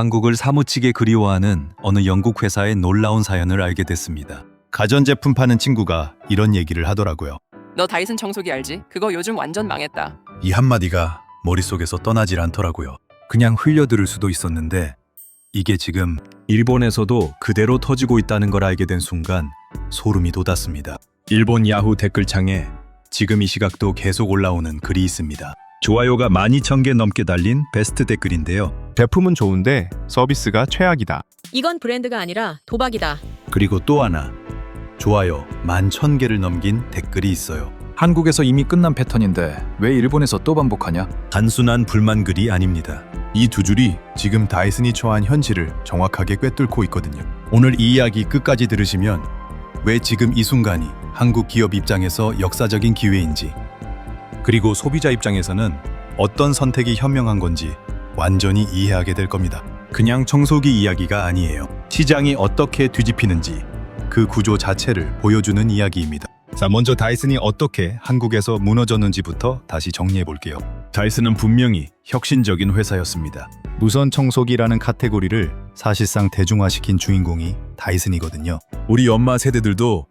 한국을 사무치게 그리워하는 어느 영국 회사의 놀라운 사연을 알게 됐습니다. 가전제품 파는 친구가 이런 얘기를 하더라고요. 너 다이슨 청소기 알지? 그거 요즘 완전 망했다. 이 한마디가 머릿속에서 떠나질 않더라고요. 그냥 흘려들을 수도 있었는데 이게 지금 일본에서도 그대로 터지고 있다는 걸 알게 된 순간 소름이 돋았습니다. 일본 야후 댓글창에 지금 이 시각도 계속 올라오는 글이 있습니다. 좋아요가 12,000개 넘게 달린 베스트 댓글인데요. 제품은 좋은데 서비스가 최악이다. 이건 브랜드가 아니라 도박이다. 그리고 또 하나, 좋아요 11,000개를 넘긴 댓글이 있어요. 한국에서 이미 끝난 패턴인데 왜 일본에서 또 반복하냐? 단순한 불만 글이 아닙니다. 이 두 줄이 지금 다이슨이 처한 현실을 정확하게 꿰뚫고 있거든요. 오늘 이 이야기 끝까지 들으시면 왜 지금 이 순간이 한국 기업 입장에서 역사적인 기회인지, 그리고 소비자 입장에서는 어떤 선택이 현명한 건지 완전히 이해하게 될 겁니다. 그냥 청소기 이야기가 아니에요. 시장이 어떻게 뒤집히는지 그 구조 자체를 보여주는 이야기입니다. 자, 먼저 다이슨이 어떻게 한국에서 무너졌는지부터 다시 정리해 볼게요. 다이슨은 분명히 혁신적인 회사였습니다. 무선 청소기라는 카테고리를 사실상 대중화시킨 주인공이 다이슨이거든요. 우리 엄마 세대들도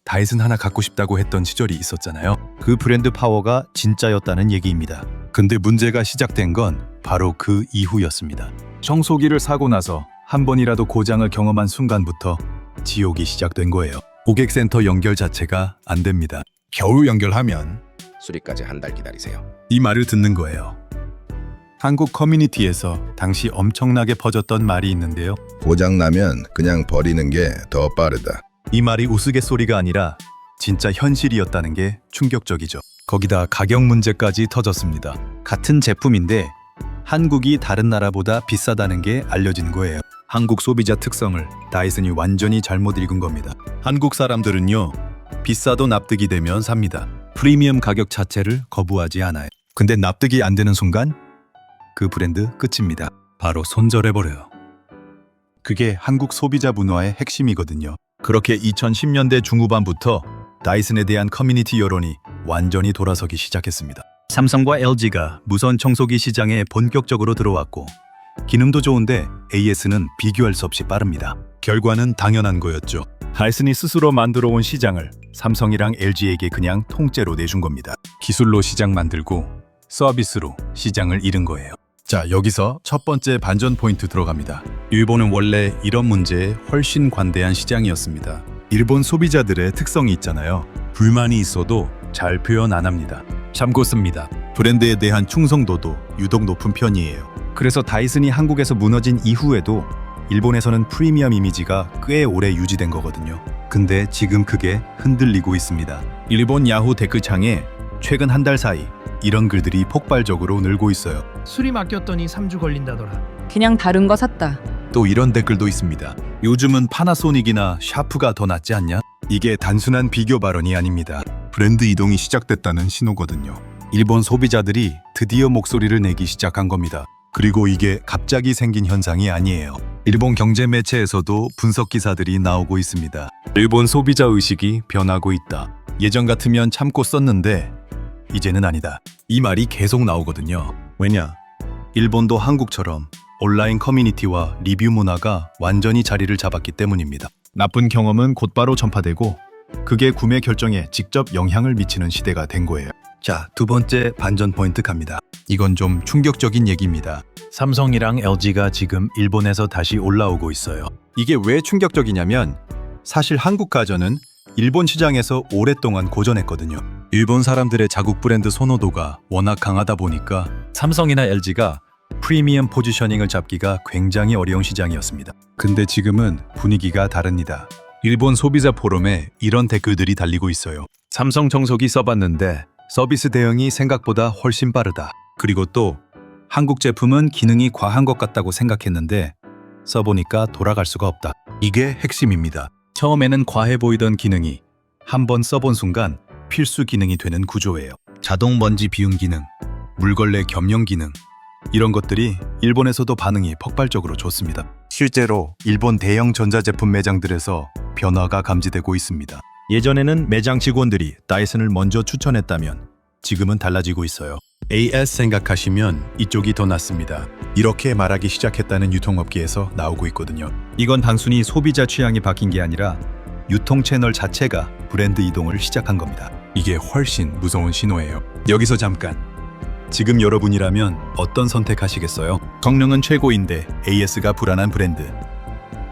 다이슨 하나 갖고 싶다고 했던 시절이 있었잖아요. 그 브랜드 파워가 진짜였다는 얘기입니다. 근데 문제가 시작된 건 바로 그 이후였습니다. 청소기를 사고 나서 한 번이라도 고장을 경험한 순간부터 지옥이 시작된 거예요. 고객센터 연결 자체가 안 됩니다. 겨우 연결하면 수리까지 한 달 기다리세요. 이 말을 듣는 거예요. 한국 커뮤니티에서 당시 엄청나게 퍼졌던 말이 있는데요. 고장나면 그냥 버리는 게 더 빠르다. 이 말이 우스갯소리가 아니라 진짜 현실이었다는 게 충격적이죠. 거기다 가격 문제까지 터졌습니다. 같은 제품인데 한국이 다른 나라보다 비싸다는 게 알려진 거예요. 한국 소비자 특성을 다이슨이 완전히 잘못 읽은 겁니다. 한국 사람들은요, 비싸도 납득이 되면 삽니다. 프리미엄 가격 자체를 거부하지 않아요. 근데 납득이 안 되는 순간 그 브랜드 끝입니다. 바로 손절해버려요. 그게 한국 소비자 문화의 핵심이거든요. 그렇게 2010년대 중후반부터 다이슨에 대한 커뮤니티 여론이 완전히 돌아서기 시작했습니다. 삼성과 LG가 무선 청소기 시장에 본격적으로 들어왔고, 기능도 좋은데 AS는 비교할 수 없이 빠릅니다. 결과는 당연한 거였죠. 다이슨이 스스로 만들어 온 시장을 삼성이랑 LG에게 그냥 통째로 내준 겁니다. 기술로 시장 만들고 서비스로 시장을 잃은 거예요. 자, 여기서 첫 번째 반전 포인트 들어갑니다. 일본은 원래 이런 문제에 훨씬 관대한 시장이었습니다. 일본 소비자들의 특성이 있잖아요. 불만이 있어도 잘 표현 안 합니다. 참고 씁니다. 브랜드에 대한 충성도도 유독 높은 편이에요. 그래서 다이슨이 한국에서 무너진 이후에도 일본에서는 프리미엄 이미지가 꽤 오래 유지된 거거든요. 근데 지금 그게 흔들리고 있습니다. 일본 야후 댓글창에 최근 한 달 사이 이런 글들이 폭발적으로 늘고 있어요. 수리 맡겼더니 3주 걸린다더라. 그냥 다른 거 샀다. 또 이런 댓글도 있습니다. 요즘은 파나소닉이나 샤프가 더 낫지 않냐? 이게 단순한 비교 발언이 아닙니다. 브랜드 이동이 시작됐다는 신호거든요. 일본 소비자들이 드디어 목소리를 내기 시작한 겁니다. 그리고 이게 갑자기 생긴 현상이 아니에요. 일본 경제 매체에서도 분석 기사들이 나오고 있습니다. 일본 소비자 의식이 변하고 있다. 예전 같으면 참고 썼는데 이제는 아니다. 이 말이 계속 나오거든요. 왜냐? 일본도 한국처럼 온라인 커뮤니티와 리뷰 문화가 완전히 자리를 잡았기 때문입니다. 나쁜 경험은 곧바로 전파되고 그게 구매 결정에 직접 영향을 미치는 시대가 된 거예요. 자, 두 번째 반전 포인트 갑니다. 이건 좀 충격적인 얘기입니다. 삼성이랑 LG가 지금 일본에서 다시 올라오고 있어요. 이게 왜 충격적이냐면 사실 한국 가전은 일본 시장에서 오랫동안 고전했거든요. 일본 사람들의 자국 브랜드 선호도가 워낙 강하다 보니까 삼성이나 LG가 프리미엄 포지셔닝을 잡기가 굉장히 어려운 시장이었습니다. 근데 지금은 분위기가 다릅니다. 일본 소비자 포럼에 이런 댓글들이 달리고 있어요. 삼성 청소기 써봤는데 서비스 대응이 생각보다 훨씬 빠르다. 그리고 또 한국 제품은 기능이 과한 것 같다고 생각했는데 써보니까 돌아갈 수가 없다. 이게 핵심입니다. 처음에는 과해 보이던 기능이 한번 써본 순간 필수 기능이 되는 구조예요. 자동 먼지 비움 기능, 물걸레 겸용 기능, 이런 것들이 일본에서도 반응이 폭발적으로 좋습니다. 실제로 일본 대형 전자제품 매장들에서 변화가 감지되고 있습니다. 예전에는 매장 직원들이 다이슨을 먼저 추천했다면 지금은 달라지고 있어요. AS 생각하시면 이쪽이 더 낫습니다. 이렇게 말하기 시작했다는 유통업계에서 나오고 있거든요. 이건 단순히 소비자 취향이 바뀐 게 아니라 유통 채널 자체가 브랜드 이동을 시작한 겁니다. 이게 훨씬 무서운 신호예요. 여기서 잠깐. 지금 여러분이라면 어떤 선택하시겠어요? 성능은 최고인데 AS가 불안한 브랜드.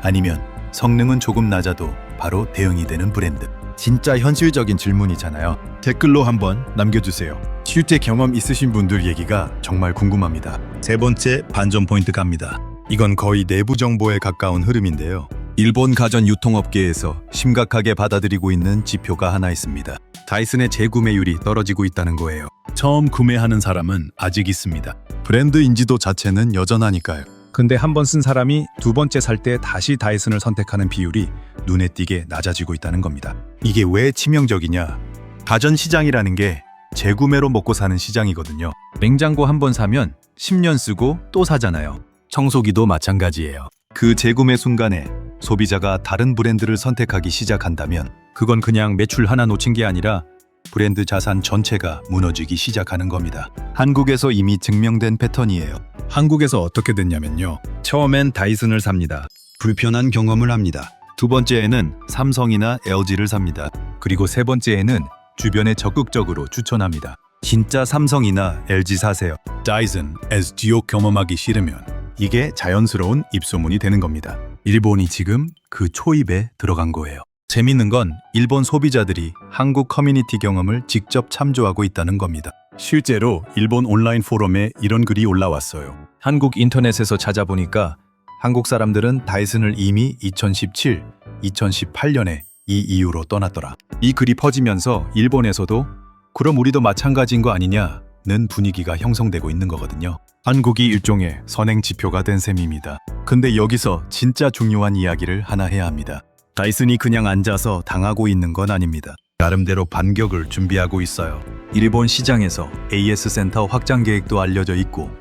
아니면 성능은 조금 낮아도 바로 대응이 되는 브랜드. 진짜 현실적인 질문이잖아요. 댓글로 한번 남겨주세요. 실제 경험 있으신 분들 얘기가 정말 궁금합니다. 세 번째 반전 포인트 갑니다. 이건 거의 내부 정보에 가까운 흐름인데요. 일본 가전 유통업계에서 심각하게 받아들이고 있는 지표가 하나 있습니다. 다이슨의 재구매율이 떨어지고 있다는 거예요. 처음 구매하는 사람은 아직 있습니다. 브랜드 인지도 자체는 여전하니까요. 근데 한 번 쓴 사람이 두 번째 살 때 다시 다이슨을 선택하는 비율이 눈에 띄게 낮아지고 있다는 겁니다. 이게 왜 치명적이냐? 가전 시장이라는 게 재구매로 먹고 사는 시장이거든요. 냉장고 한 번 사면 10년 쓰고 또 사잖아요. 청소기도 마찬가지예요. 그 재구매 순간에 소비자가 다른 브랜드를 선택하기 시작한다면 그건 그냥 매출 하나 놓친 게 아니라 브랜드 자산 전체가 무너지기 시작하는 겁니다. 한국에서 이미 증명된 패턴이에요. 한국에서 어떻게 됐냐면요. 처음엔 다이슨을 삽니다. 불편한 경험을 합니다. 두 번째에는 삼성이나 LG를 삽니다. 그리고 세 번째에는 주변에 적극적으로 추천합니다. 진짜 삼성이나 LG 사세요. 다이슨 SGO 경험하기 싫으면 이게 자연스러운 입소문이 되는 겁니다. 일본이 지금 그 초입에 들어간 거예요. 재밌는 건 일본 소비자들이 한국 커뮤니티 경험을 직접 참조하고 있다는 겁니다. 실제로 일본 온라인 포럼에 이런 글이 올라왔어요. 한국 인터넷에서 찾아보니까 한국 사람들은 다이슨을 이미 2017, 2018년에 이 이유로 떠났더라. 이 글이 퍼지면서 일본에서도 그럼 우리도 마찬가지인 거 아니냐는 분위기가 형성되고 있는 거거든요. 한국이 일종의 선행 지표가 된 셈입니다. 근데 여기서 진짜 중요한 이야기를 하나 해야 합니다. 다이슨이 그냥 앉아서 당하고 있는 건 아닙니다. 나름대로 반격을 준비하고 있어요. 일본 시장에서 AS 센터 확장 계획도 알려져 있고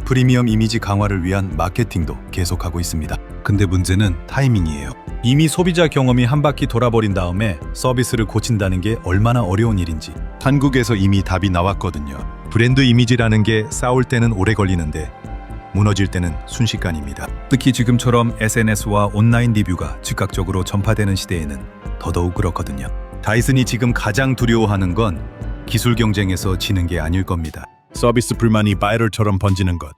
프리미엄 이미지 강화를 위한 마케팅도 계속하고 있습니다. 근데 문제는 타이밍이에요. 이미 소비자 경험이 한 바퀴 돌아버린 다음에 서비스를 고친다는 게 얼마나 어려운 일인지 한국에서 이미 답이 나왔거든요. 브랜드 이미지라는 게 싸울 때는 오래 걸리는데 무너질 때는 순식간입니다. 특히 지금처럼 SNS와 온라인 리뷰가 즉각적으로 전파되는 시대에는 더더욱 그렇거든요. 다이슨이 지금 가장 두려워하는 건 기술 경쟁에서 지는 게 아닐 겁니다. 서비스 불만이 바이럴처럼 번지는 것.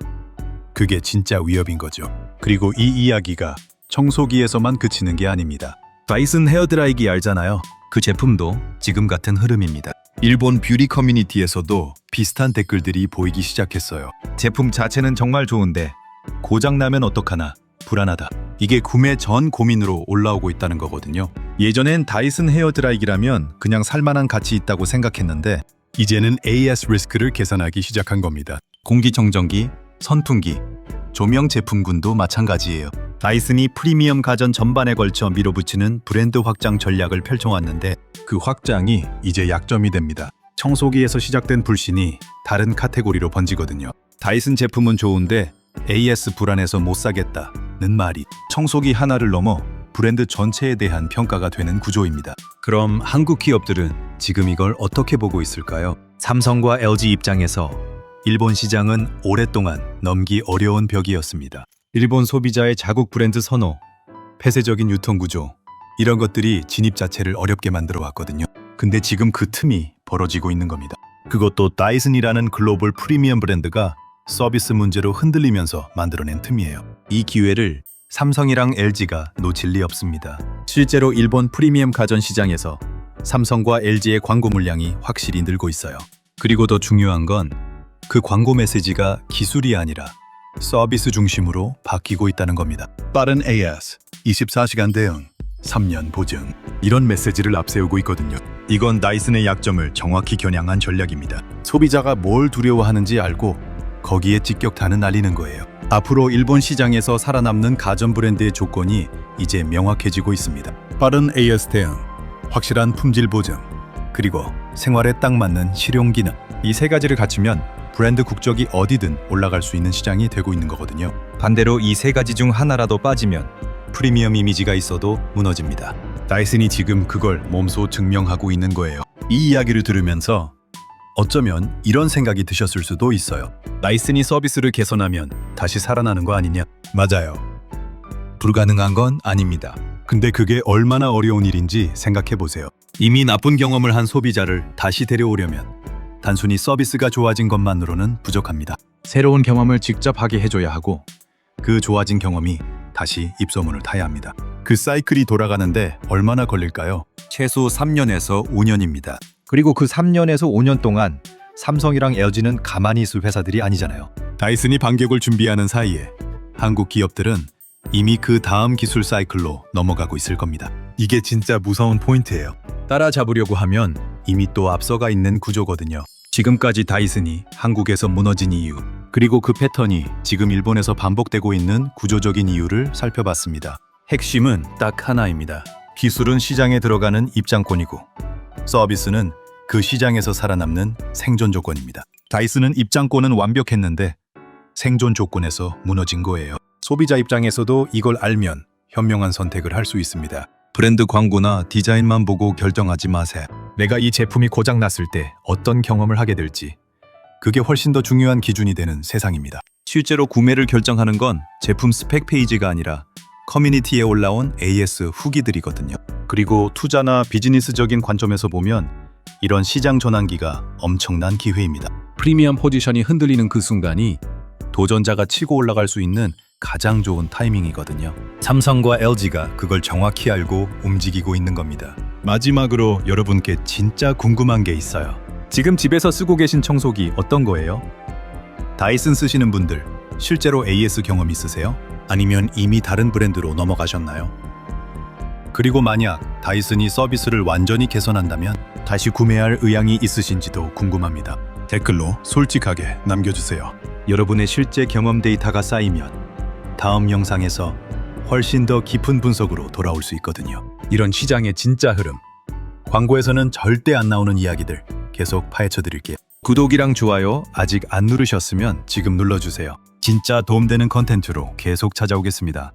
그게 진짜 위협인 거죠. 그리고 이 이야기가 청소기에서만 그치는 게 아닙니다. 다이슨 헤어드라이기 알잖아요. 그 제품도 지금 같은 흐름입니다. 일본 뷰티 커뮤니티에서도 비슷한 댓글들이 보이기 시작했어요. 제품 자체는 정말 좋은데 고장나면 어떡하나 불안하다. 이게 구매 전 고민으로 올라오고 있다는 거거든요. 예전엔 다이슨 헤어드라이기라면 그냥 살만한 가치 있다고 생각했는데 이제는 AS 리스크를 계산하기 시작한 겁니다. 공기청정기, 선풍기, 조명 제품군도 마찬가지예요. 다이슨이 프리미엄 가전 전반에 걸쳐 밀어붙이는 브랜드 확장 전략을 펼쳐왔는데 그 확장이 이제 약점이 됩니다. 청소기에서 시작된 불신이 다른 카테고리로 번지거든요. 다이슨 제품은 좋은데 AS 불안해서 못 사겠다는 말이 청소기 하나를 넘어 브랜드 전체에 대한 평가가 되는 구조입니다. 그럼 한국 기업들은 지금 이걸 어떻게 보고 있을까요? 삼성과 LG 입장에서 일본 시장은 오랫동안 넘기 어려운 벽이었습니다. 일본 소비자의 자국 브랜드 선호, 폐쇄적인 유통 구조, 이런 것들이 진입 자체를 어렵게 만들어 왔거든요. 근데 지금 그 틈이 벌어지고 있는 겁니다. 그것도 다이슨이라는 글로벌 프리미엄 브랜드가 서비스 문제로 흔들리면서 만들어낸 틈이에요. 이 기회를 삼성이랑 LG가 놓칠 리 없습니다. 실제로 일본 프리미엄 가전 시장에서 삼성과 LG의 광고 물량이 확실히 늘고 있어요. 그리고 더 중요한 건 그 광고 메시지가 기술이 아니라 서비스 중심으로 바뀌고 있다는 겁니다. 빠른 AS, 24시간 대응, 3년 보증 이런 메시지를 앞세우고 있거든요. 이건 다이슨의 약점을 정확히 겨냥한 전략입니다. 소비자가 뭘 두려워하는지 알고 거기에 직격탄을 날리는 거예요. 앞으로 일본 시장에서 살아남는 가전 브랜드의 조건이 이제 명확해지고 있습니다. 빠른 AS 대응, 확실한 품질 보증, 그리고 생활에 딱 맞는 실용 기능. 이 세 가지를 갖추면 브랜드 국적이 어디든 올라갈 수 있는 시장이 되고 있는 거거든요. 반대로 이 세 가지 중 하나라도 빠지면 프리미엄 이미지가 있어도 무너집니다. 다이슨이 지금 그걸 몸소 증명하고 있는 거예요. 이 이야기를 들으면서 어쩌면 이런 생각이 드셨을 수도 있어요. 다이슨이 서비스를 개선하면 다시 살아나는 거 아니냐? 맞아요. 불가능한 건 아닙니다. 근데 그게 얼마나 어려운 일인지 생각해 보세요. 이미 나쁜 경험을 한 소비자를 다시 데려오려면 단순히 서비스가 좋아진 것만으로는 부족합니다. 새로운 경험을 직접 하게 해줘야 하고 그 좋아진 경험이 다시 입소문을 타야 합니다. 그 사이클이 돌아가는데 얼마나 걸릴까요? 최소 3년에서 5년입니다. 그리고 그 3년에서 5년 동안 삼성이랑 LG는 가만히 있을 회사들이 아니잖아요. 다이슨이 반격을 준비하는 사이에 한국 기업들은 이미 그 다음 기술 사이클로 넘어가고 있을 겁니다. 이게 진짜 무서운 포인트예요. 따라잡으려고 하면 이미 또 앞서가 있는 구조거든요. 지금까지 다이슨이 한국에서 무너진 이유, 그리고 그 패턴이 지금 일본에서 반복되고 있는 구조적인 이유를 살펴봤습니다. 핵심은 딱 하나입니다. 기술은 시장에 들어가는 입장권이고 서비스는 그 시장에서 살아남는 생존 조건입니다. 다이슨은 입장권은 완벽했는데 생존 조건에서 무너진 거예요. 소비자 입장에서도 이걸 알면 현명한 선택을 할 수 있습니다. 브랜드 광고나 디자인만 보고 결정하지 마세요. 내가 이 제품이 고장 났을 때 어떤 경험을 하게 될지, 그게 훨씬 더 중요한 기준이 되는 세상입니다. 실제로 구매를 결정하는 건 제품 스펙 페이지가 아니라 커뮤니티에 올라온 AS 후기들이거든요. 그리고 투자나 비즈니스적인 관점에서 보면 이런 시장 전환기가 엄청난 기회입니다. 프리미엄 포지션이 흔들리는 그 순간이 도전자가 치고 올라갈 수 있는 가장 좋은 타이밍이거든요. 삼성과 LG가 그걸 정확히 알고 움직이고 있는 겁니다. 마지막으로 여러분께 진짜 궁금한 게 있어요. 지금 집에서 쓰고 계신 청소기 어떤 거예요? 다이슨 쓰시는 분들 실제로 AS 경험 있으세요? 아니면 이미 다른 브랜드로 넘어가셨나요? 그리고 만약 다이슨이 서비스를 완전히 개선한다면 다시 구매할 의향이 있으신지도 궁금합니다. 댓글로 솔직하게 남겨주세요. 여러분의 실제 경험 데이터가 쌓이면 다음 영상에서 훨씬 더 깊은 분석으로 돌아올 수 있거든요. 이런 시장의 진짜 흐름, 광고에서는 절대 안 나오는 이야기들 계속 파헤쳐 드릴게요. 구독이랑 좋아요 아직 안 누르셨으면 지금 눌러주세요. 진짜 도움되는 컨텐츠로 계속 찾아오겠습니다.